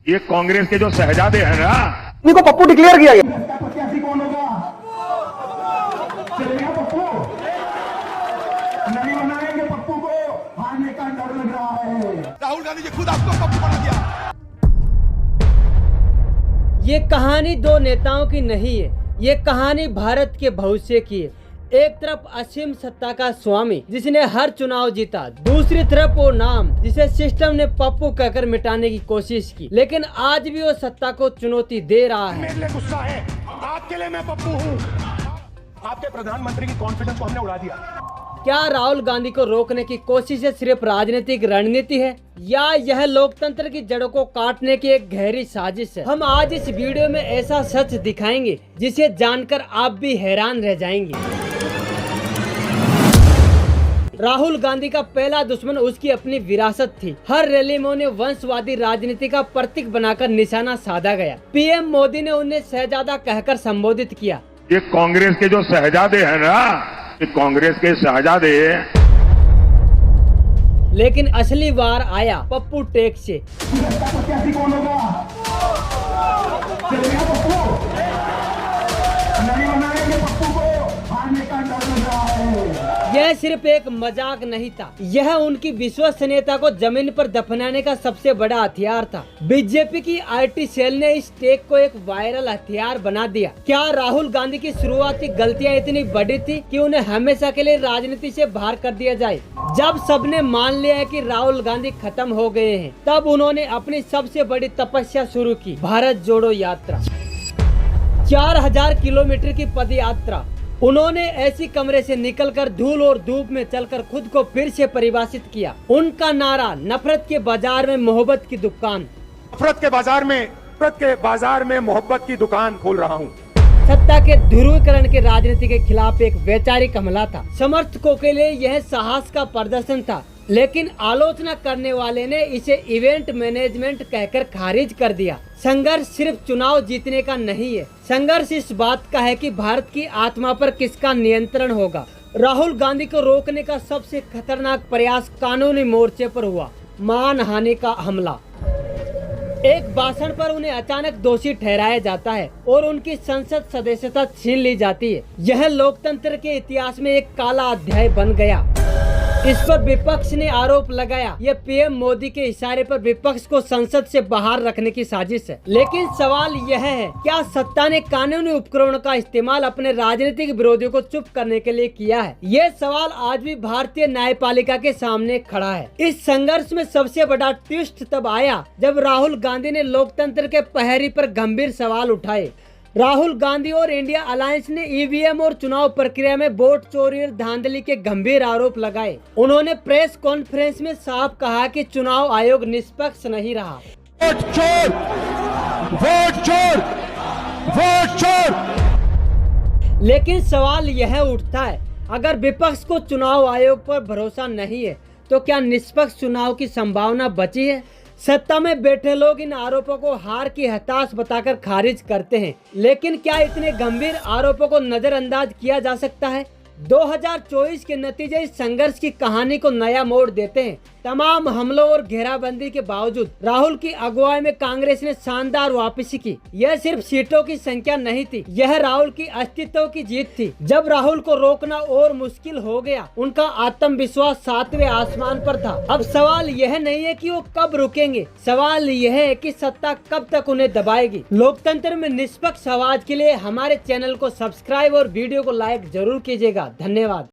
ये कांग्रेस के जो शहजादे हैं ना, इनको पप्पू डिक्लेयर किया गया। प्रत्याशी कौन होगा? चलेगा पप्पू? नहीं बनाएंगे पप्पू को, हारने का डर लग रहा है। राहुल गांधी जी खुद आपको पप्पू बना दिया। ये कहानी दो नेताओं की नहीं है, ये कहानी भारत के भविष्य की है। एक तरफ असीम सत्ता का स्वामी जिसने हर चुनाव जीता, दूसरी तरफ वो नाम जिसे सिस्टम ने पप्पू कहकर मिटाने की कोशिश की, लेकिन आज भी वो सत्ता को चुनौती दे रहा है। मेरे लिए गुस्सा है, आपके लिए मैं पप्पू हूँ। आपके प्रधानमंत्री की कॉन्फिडेंस को हमने उड़ा दिया। क्या राहुल गांधी को रोकने की कोशिश सिर्फ राजनीतिक रणनीति है या यह लोकतंत्र की जड़ों को काटने की एक गहरी साजिश है? हम आज इस वीडियो में ऐसा सच दिखाएंगे जिसे जानकर आप भी हैरान रह जाएंगे। राहुल गांधी का पहला दुश्मन उसकी अपनी विरासत थी। हर रैली में उन्हें वंशवादी राजनीति का प्रतीक बनाकर निशाना साधा गया। पीएम मोदी ने उन्हें शहजादा कहकर संबोधित किया। ये कांग्रेस के जो शहजादे हैं ना, ये कांग्रेस के शहजादे। लेकिन असली वार आया पप्पू टेक से। प्रत्याशी कौन होगा? चलेगा पप्पू? नहीं बनाएंगे पप्पू को, हारने का डर लग रहा है। यह सिर्फ एक मजाक नहीं था, यह उनकी विश्वसनीयता को जमीन पर दफनाने का सबसे बड़ा हथियार था। बीजेपी की आईटी सेल ने इस टेक को एक वायरल हथियार बना दिया। क्या राहुल गांधी की शुरुआती गलतियां इतनी बड़ी थी कि उन्हें हमेशा के लिए राजनीति से बाहर कर दिया जाए? जब सबने मान लिया है कि राहुल गांधी खत्म हो गए हैं, तब उन्होंने अपनी सबसे बड़ी तपस्या शुरू की, भारत जोड़ो यात्रा। 4000 किलोमीटर की पद यात्रा। उन्होंने ऐसी कमरे से निकलकर धूल और धूप में चलकर खुद को फिर से परिभाषित किया। उनका नारा, नफरत के बाजार में मोहब्बत की दुकान। नफरत के बाजार में मोहब्बत की दुकान खोल रहा हूँ। सत्ता के ध्रुवीकरण के राजनीति के खिलाफ एक वैचारिक हमला था। समर्थकों के लिए यह साहस का प्रदर्शन था, लेकिन आलोचना करने वाले ने इसे इवेंट मैनेजमेंट कहकर खारिज कर दिया। संघर्ष सिर्फ चुनाव जीतने का नहीं है, संघर्ष इस बात का है कि भारत की आत्मा पर किसका नियंत्रण होगा। राहुल गांधी को रोकने का सबसे खतरनाक प्रयास कानूनी मोर्चे पर हुआ, मानहानि का हमला। एक भाषण पर उन्हें अचानक दोषी ठहराया जाता है और उनकी संसद सदस्यता छीन ली जाती है। यह लोकतंत्र के इतिहास में एक काला अध्याय बन गया। इस पर विपक्ष ने आरोप लगाया, यह पीएम मोदी के इशारे पर विपक्ष को संसद से बाहर रखने की साजिश है। लेकिन सवाल यह है, क्या सत्ता ने कानूनी उपकरणों का इस्तेमाल अपने राजनीतिक विरोधियों को चुप करने के लिए किया है? ये सवाल आज भी भारतीय न्यायपालिका के सामने खड़ा है। इस संघर्ष में सबसे बड़ा ट्विस्ट तब आया जब राहुल गांधी ने लोकतंत्र के पहरी पर गंभीर सवाल उठाए। राहुल गांधी और इंडिया अलायंस ने ईवीएम और चुनाव प्रक्रिया में वोट चोरी और धांधली के गंभीर आरोप लगाए। उन्होंने प्रेस कॉन्फ्रेंस में साफ कहा कि चुनाव आयोग निष्पक्ष नहीं रहा। वोट चोर, वोट चोर, वोट चोर। लेकिन सवाल यह उठता है, अगर विपक्ष को चुनाव आयोग पर भरोसा नहीं है तो क्या निष्पक्ष चुनाव की संभावना बची है? सत्ता में बैठे लोग इन आरोपों को हार की हताश बताकर खारिज करते हैं, लेकिन क्या इतने गंभीर आरोपों को नजरअंदाज किया जा सकता है? 2024 के नतीजे इस संघर्ष की कहानी को नया मोड़ देते हैं। तमाम हमलों और घेराबंदी के बावजूद राहुल की अगुवाई में कांग्रेस ने शानदार वापसी की। यह सिर्फ सीटों की संख्या नहीं थी, यह राहुल की अस्तित्व की जीत थी। जब राहुल को रोकना और मुश्किल हो गया, उनका आत्मविश्वास 7वें आसमान पर था। अब सवाल यह नहीं है कि वो कब रुकेंगे, सवाल यह है कि सत्ता कब तक उन्हें दबाएगी। लोकतंत्र में निष्पक्ष आवाज के लिए हमारे चैनल को सब्सक्राइब और वीडियो को लाइक जरूर कीजिएगा। धन्यवाद।